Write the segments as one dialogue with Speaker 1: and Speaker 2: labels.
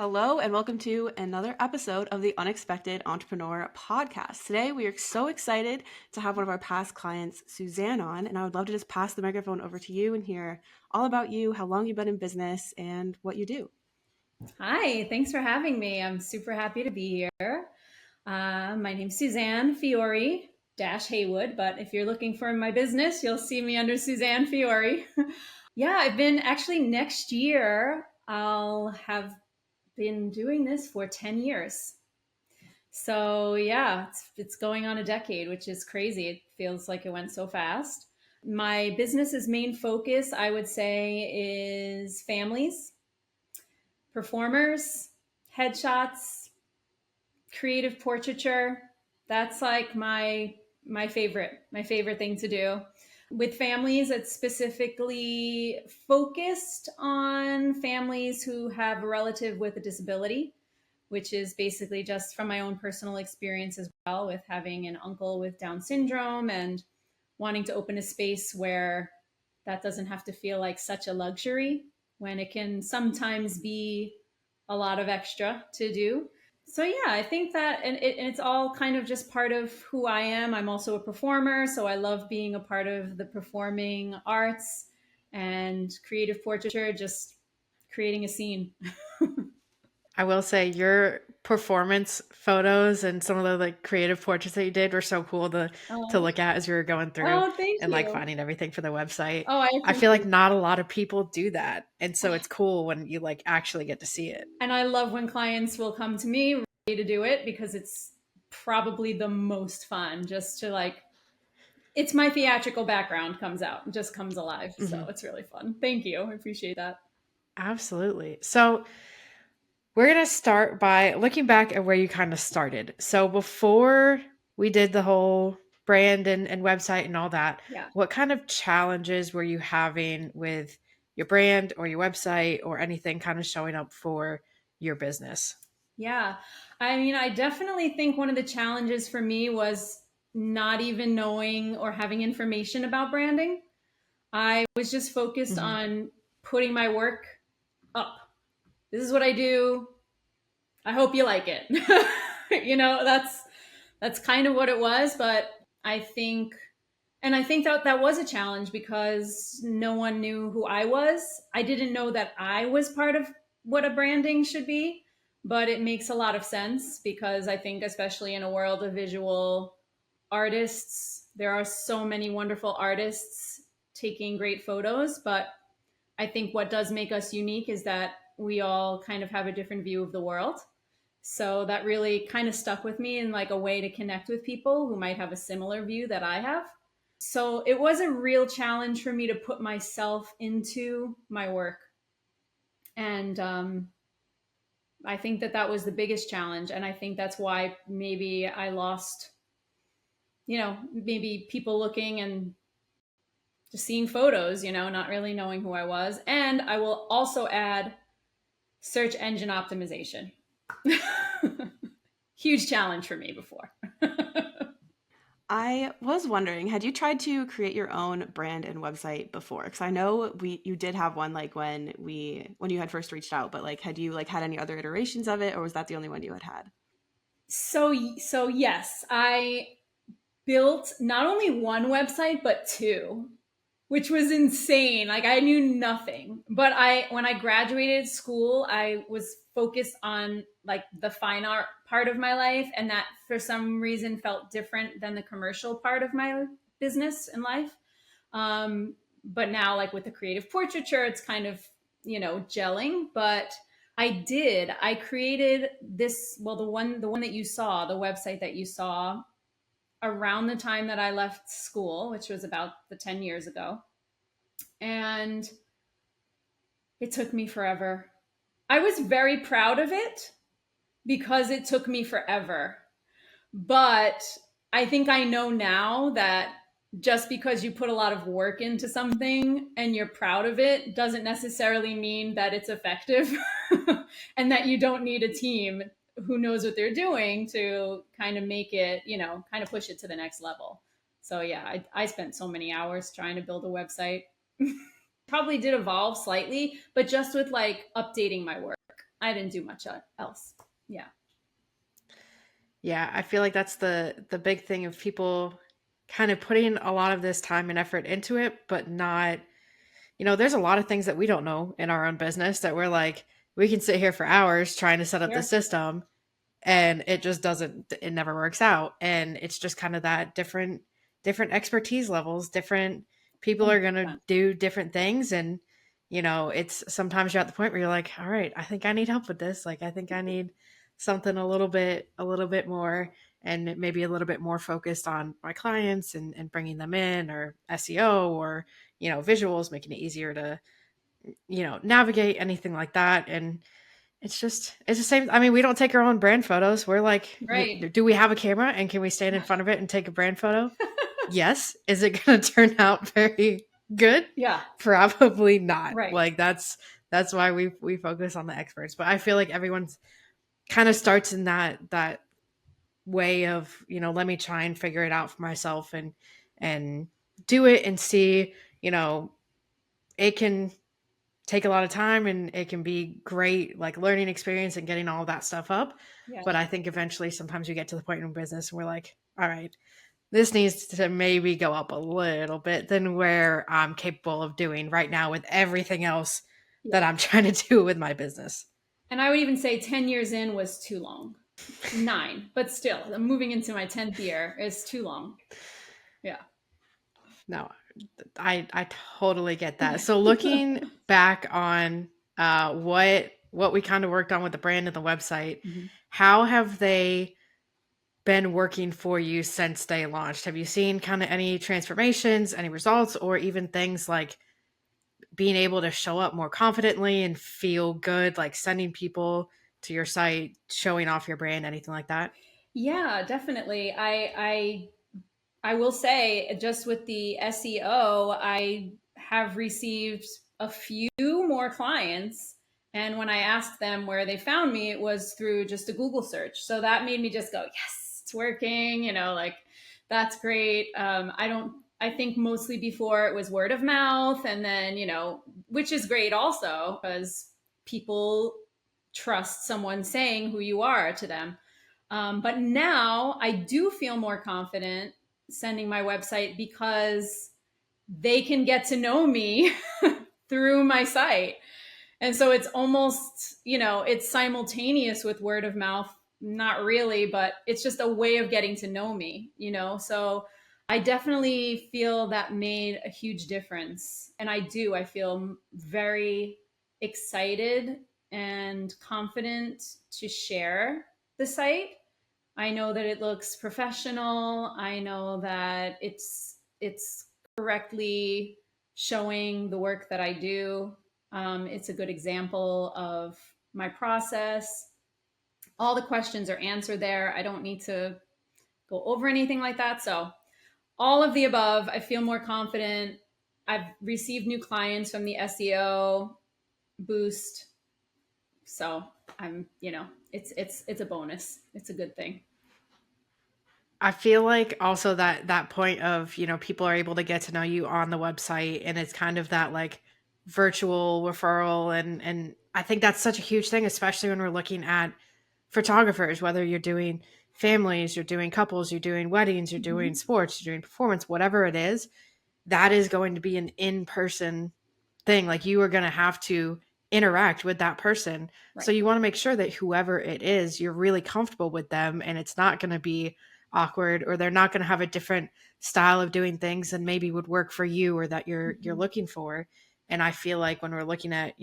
Speaker 1: Hello, and welcome to another episode of the Unexpected Entrepreneur Podcast. Today, we are so excited to have one of our past clients, Suzanne, on, and I would love to just pass the microphone over to you and hear all about you, how long you've been in business, and what you do.
Speaker 2: Hi, thanks for having me. I'm super happy to be here. My name's Suzanne Fiore Haywood, but if you're looking for my business, you'll see me under Suzanne Fiore. Yeah, I've been actually next year, I'll have been doing this for 10 years. So yeah, it's going on a decade, which is crazy. It feels like it went so fast. My business's main focus, I would say, is families, performers, headshots, creative portraiture. That's like my favorite thing to do. With families, it's specifically focused on families who have a relative with a disability, which is basically just from my own personal experience as well, with having an uncle with Down syndrome and wanting to open a space where that doesn't have to feel like such a luxury when it can sometimes be a lot of extra to do. So yeah, I think that, and it's all kind of just part of who I am. I'm also a performer, so I love being a part of the performing arts and creative portraiture, just creating a scene.
Speaker 3: I will say your performance photos and some of the like creative portraits that you did were so cool to
Speaker 2: Oh,
Speaker 3: look at as you were going through
Speaker 2: oh, thank
Speaker 3: and like
Speaker 2: you.
Speaker 3: finding everything for the website.
Speaker 2: Oh, I
Speaker 3: I feel like
Speaker 2: appreciate it.
Speaker 3: not a lot of people do that. And so it's cool when you like actually get to see it.
Speaker 2: And I love when clients will come to me ready to do it because it's probably the most fun just to like, it's my theatrical background comes out, just comes alive. So
Speaker 3: Mhm.
Speaker 2: it's really fun. Thank you. I appreciate that.
Speaker 3: Absolutely. So we're going to start by looking back at where you kind of started. So before we did the whole brand and website and all that,
Speaker 2: Yeah.
Speaker 3: what kind of challenges were you having with your brand or your website or anything kind of showing up for your business?
Speaker 2: Yeah. I mean, I definitely think one of the challenges for me was not even knowing or having information about branding. I was just focused
Speaker 3: Mm-hmm.
Speaker 2: on putting my work up. This is what I do. I hope you like it. That's kind of what it was, but I think I think that that was a challenge because no one knew who I was. I didn't know that I was part of what a branding should be, but it makes a lot of sense because I think, especially in a world of visual artists, there are so many wonderful artists taking great photos. But I think what does make us unique is that we all kind of have a different view of the world. So that really kind of stuck with me in like a way to connect with people who might have a similar view that I have. So it was a real challenge for me to put myself into my work. And I think that that was the biggest challenge. And I think that's why maybe I lost, maybe people looking and just seeing photos, not really knowing who I was. And I will also add search engine optimization. Huge challenge for me before.
Speaker 1: I was wondering, had you tried to create your own brand and website before? Because I know you did have one like when you had first reached out, but like had you like had any other iterations of it, or was that the only one you had had?
Speaker 2: So yes, I built not only one website but two, which was insane. Like I knew nothing. But when I graduated school, I was focused on like the fine art part of my life, and that for some reason felt different than the commercial part of my business and life. But now, like with the creative portraiture, it's kind of gelling. But I created this, well, the one that you saw, the website that you saw, around the time that I left school, which was about the 10 years ago. And it took me forever. I was very proud of it because it took me forever. But I think I know now that just because you put a lot of work into something and you're proud of it doesn't necessarily mean that it's effective and that you don't need a team who knows what they're doing to kind of make it, kind of push it to the next level. So yeah, I spent so many hours trying to build a website. Probably did evolve slightly, but just with like updating my work. I didn't do much else. Yeah.
Speaker 3: Yeah, I feel like that's the big thing of people kind of putting a lot of this time and effort into it, but not, there's a lot of things that we don't know in our own business that we're like, we can sit here for hours trying to set up the
Speaker 2: Sure.
Speaker 3: system and it just doesn't, it never works out. And it's just kind of that different expertise levels, different people are going to
Speaker 2: 100%.
Speaker 3: do different things. And, it's sometimes you're at the point where you're like, all right, I think I need help with this. Like, I think I need something a little bit more and maybe a little bit more focused on my clients and bringing them in, or SEO, or, visuals, making it easier to, navigate, anything like that. And it's the same. I mean, we don't take our own brand photos. We're like,
Speaker 2: Right.
Speaker 3: do we have a camera and can we stand in front of it and take a brand photo? Yes. Is it going to turn out very good?
Speaker 2: Yeah.
Speaker 3: Probably not.
Speaker 2: Right.
Speaker 3: Like that's why we focus on the experts. But I feel like everyone's kind of starts in that way of, let me try and figure it out for myself and do it and see, it can take a lot of time and it can be great, like learning experience and getting all of that stuff up.
Speaker 2: Yeah.
Speaker 3: But I think eventually sometimes we get to the point in business and we're like, all right, this needs to maybe go up a little bit than where I'm capable of doing right now with everything else that I'm trying to do with my business.
Speaker 2: And I would even say 10 years in was too long. 9, but still, I'm moving into my 10th year is too long. Yeah.
Speaker 3: No, I totally get that. So looking back on what we kind of worked on with the brand and the website, how have they been working for you since they launched? Have you seen kind of any transformations, any results, or even things like being able to show up more confidently and feel good, like sending people to your site, showing off your brand, anything like that?
Speaker 2: Yeah, definitely. I will say, just with the SEO, I have received a few more clients. And when I asked them where they found me, it was through just a Google search. So that made me just go, yes, it's working, like that's great. I think mostly before it was word of mouth, and then, which is great also because people trust someone saying who you are to them. But now I do feel more confident sending my website because they can get to know me through my site. And so it's almost, it's simultaneous with word of mouth. Not really, but it's just a way of getting to know me, So I definitely feel that made a huge difference. And I feel very excited and confident to share the site. I know that it looks professional. I know that it's correctly showing the work that I do. It's a good example of my process. All the questions are answered there. I don't need to go over anything like that. So all of the above, I feel more confident. I've received new clients from the SEO boost. So I'm, it's a bonus. It's a good thing.
Speaker 3: I feel like also that point of, people are able to get to know you on the website, and it's kind of that like virtual referral. And I think that's such a huge thing, especially when we're looking at photographers, whether you're doing families, you're doing couples, you're doing weddings, you're doing sports, you're doing performance, whatever it is, that is going to be an in-person thing. Like you are going to have to interact with that person. Right. So you want to make sure that whoever it is, you're really comfortable with them, and it's not going to be awkward, or they're not going to have a different style of doing things than maybe would work for you or that you're looking for. And I feel like when we're looking at,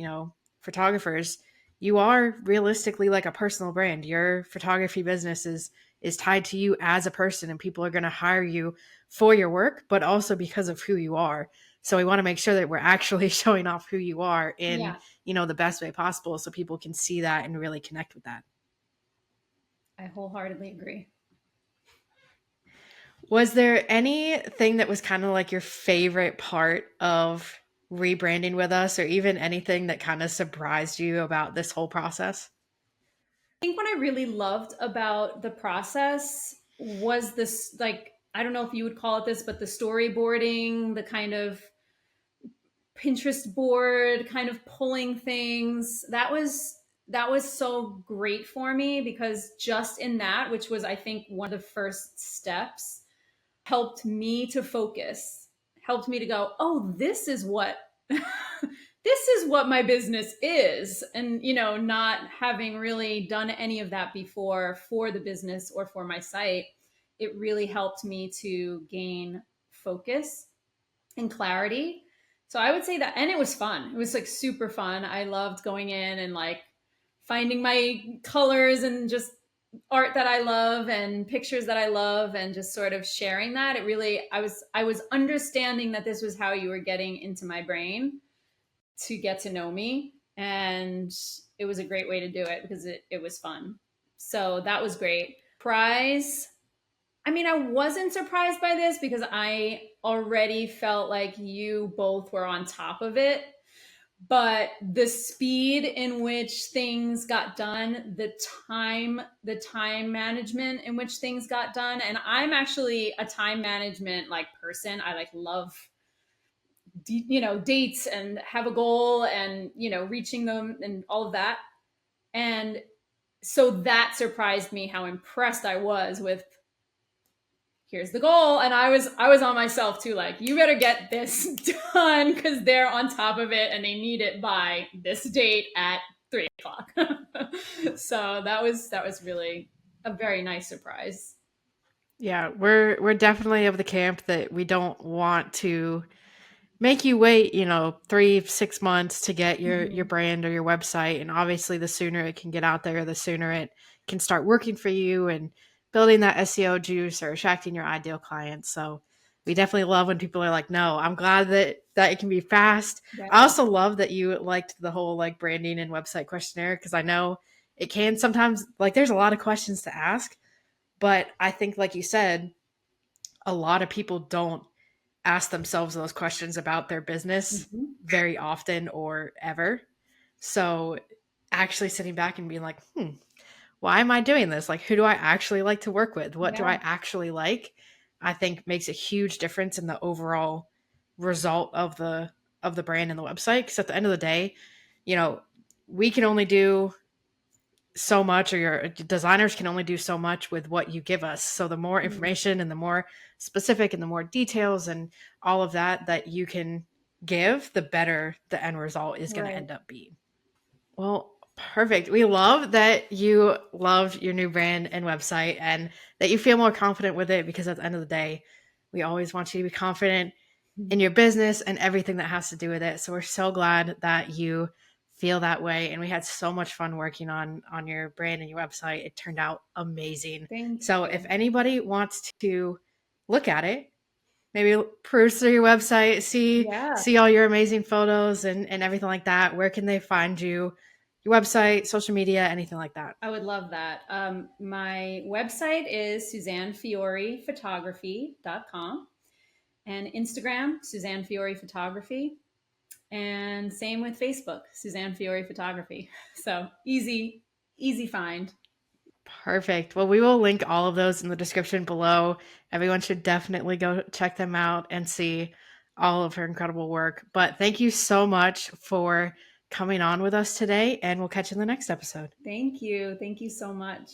Speaker 3: photographers, you are realistically like a personal brand. Your photography business is tied to you as a person, and people are going to hire you for your work, but also because of who you are. So we want to make sure that we're actually showing off who you are in, the best way possible, so people can see that and really connect with that.
Speaker 2: I wholeheartedly agree.
Speaker 3: Was there anything that was kind of like your favorite part of rebranding with us, or even anything that kind of surprised you about this whole process?
Speaker 2: I think what I really loved about the process was this, like, I don't know if you would call it this, but the storyboarding, the kind of Pinterest board, kind of pulling things. That was that was so great for me, because just in that, which was, I think, one of the first steps, helped me to focus, helped me to go, oh, this is what this is what my business is. And, not having really done any of that before for the business or for my site, it really helped me to gain focus and clarity. So I would say that, and it was fun. It was like super fun. I loved going in and like finding my colors and just art that I love and pictures that I love, and just sort of sharing that. It really, I was understanding that this was how you were getting into my brain to get to know me. And it was a great way to do it because it was fun. So that was great. Prize. I mean, I wasn't surprised by this because I already felt like you both were on top of it. But the speed in which things got done, the time management in which things got done. And I'm actually a time management like person. I like love dates and have a goal and reaching them and all of that. And so that surprised me how impressed I was with, here's the goal. And I was on myself too, like, you better get this done because they're on top of it and they need it by this date at 3:00. So that was really a very nice surprise.
Speaker 3: Yeah, we're definitely of the camp that we don't want to make you wait, 3-6 months to get your brand or your website. And obviously the sooner it can get out there, the sooner it can start working for you and building that SEO juice or attracting your ideal clients. So we definitely love when people are like, no, I'm glad that it can be fast.
Speaker 2: Right.
Speaker 3: I also love that you liked the whole like branding and website questionnaire, because I know it can sometimes, like, there's a lot of questions to ask, but I think, like you said, a lot of people don't ask themselves those questions about their business very often or ever. So actually sitting back and being like, why am I doing this? Like, who do I actually like to work with? What do I actually like? I think makes a huge difference in the overall result of the brand and the website. Because at the end of the day, we can only do so much, or your designers can only do so much with what you give us. So the more information and the more specific and the more details and all of that you can give, the better the end result is going to end up being. Well, perfect. We love that you love your new brand and website and that you feel more confident with it, because at the end of the day, we always want you to be confident in your business and everything that has to do with it. So we're so glad that you feel that way, and we had so much fun working on your brand and your website. It turned out amazing. So if anybody wants to look at it, maybe peruse through your website, see all your amazing photos and everything like that, where can they find you? Your website, social media, anything like that?
Speaker 2: I would love that. My website is SuzanneFiorePhotography.com, and Instagram, Suzanne Fiore Photography. And same with Facebook, Suzanne Fiore Photography. So easy find.
Speaker 3: Perfect. Well, we will link all of those in the description below. Everyone should definitely go check them out and see all of her incredible work. But thank you so much for coming on with us today, and we'll catch you in the next episode.
Speaker 2: Thank you. Thank you so much.